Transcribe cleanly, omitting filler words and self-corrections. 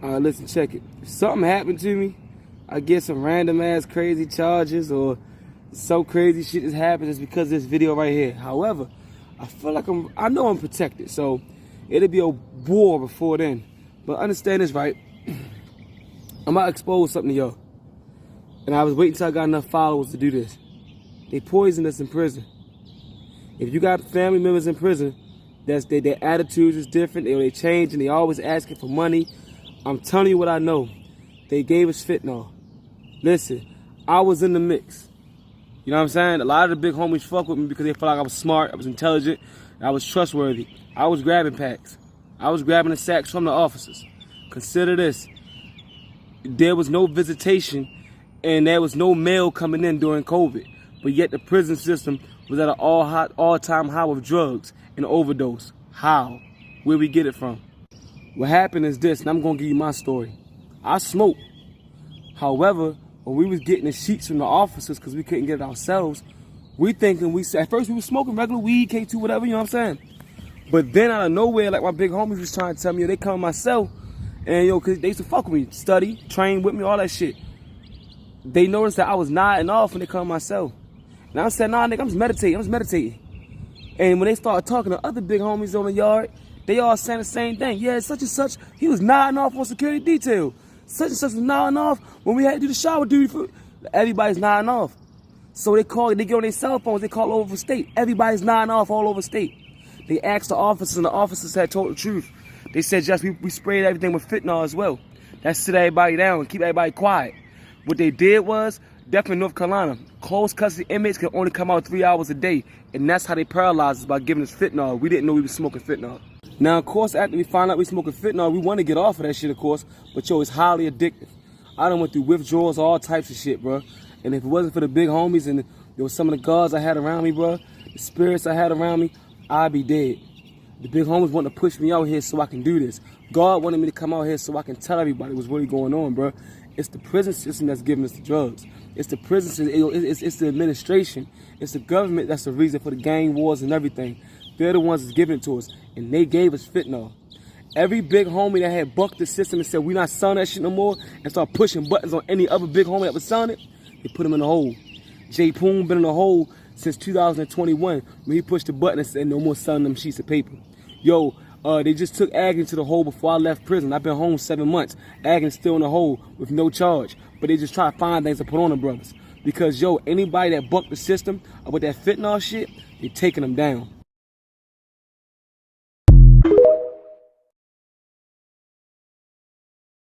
Listen, check it. If something happened to me, I get some random ass crazy charges or so crazy shit just happens, it's because of this video right here. However, I feel like I know I'm protected, so it'll be a war before then. But understand this, right? I'm about to expose something to y'all. And I was waiting till I got enough followers to do this. They poisoned us in prison. If you got family members in prison, their attitudes is different, they change, and they always asking for money. I'm telling you what I know. They gave us fentanyl. Listen, I was in the mix. You know what I'm saying? A lot of the big homies fuck with me because they felt like I was smart, I was intelligent, and I was trustworthy. I was grabbing packs. I was grabbing the sacks from the officers. Consider this. There was no visitation and there was no mail coming in during COVID. But yet the prison system was at an all-time high of drugs and overdose. How? Where we get it from? What happened is this, and I'm going to give you my story. I smoked. However, when we was getting the sheets from the officers because we couldn't get it ourselves, at first we was smoking regular weed, K2, whatever, you know what I'm saying? But then out of nowhere, like my big homies was trying to tell me, they come to my cell, and cause they used to fuck with me, study, train with me, all that shit. They noticed that I was nodding off when they come to my cell. And I said, nah, nigga, I'm just meditating. And when they started talking to other big homies on the yard, they all saying the same thing. Yeah, such and such, he was nodding off on security detail. Such and such was nodding off when we had to do the shower duty. Everybody's nodding off. So they get on their cell phones, they call over state. Everybody's nodding off all over state. They asked the officers, and the officers had told the truth. They said, yes, we sprayed everything with fentanyl as well. That sit everybody down and keep everybody quiet. What they did was, definitely in North Carolina, closed custody inmates can only come out 3 hours a day. And that's how they paralyzed us by giving us fentanyl. We didn't know we was smoking fentanyl. Now, of course, after we found out we smoking fentanyl, we want to get off of that shit, of course. But, it's highly addictive. I done went through withdrawals, all types of shit, bro. And if it wasn't for the big homies and some of the guards I had around me, bro, the spirits I had around me, I'd be dead. The big homies wanted to push me out here so I can do this. God wanted me to come out here so I can tell everybody what's really going on, bro. It's the prison system that's giving us the drugs. It's the prison system, it's the administration. It's the government that's the reason for the gang wars and everything. They're the ones that's giving it to us. And they gave us fentanyl. Every big homie that had bucked the system and said, we not selling that shit no more, and start pushing buttons on any other big homie that was selling it, they put him in the hole. J. Poon been in the hole since 2021 when he pushed the button and said no more selling them sheets of paper. They just took Agnes to the hole before I left prison. I've been home 7 months. Agnes still in the hole with no charge. But they just try to find things to put on them brothers. Because, anybody that bucked the system with that fentanyl shit, they taking them down.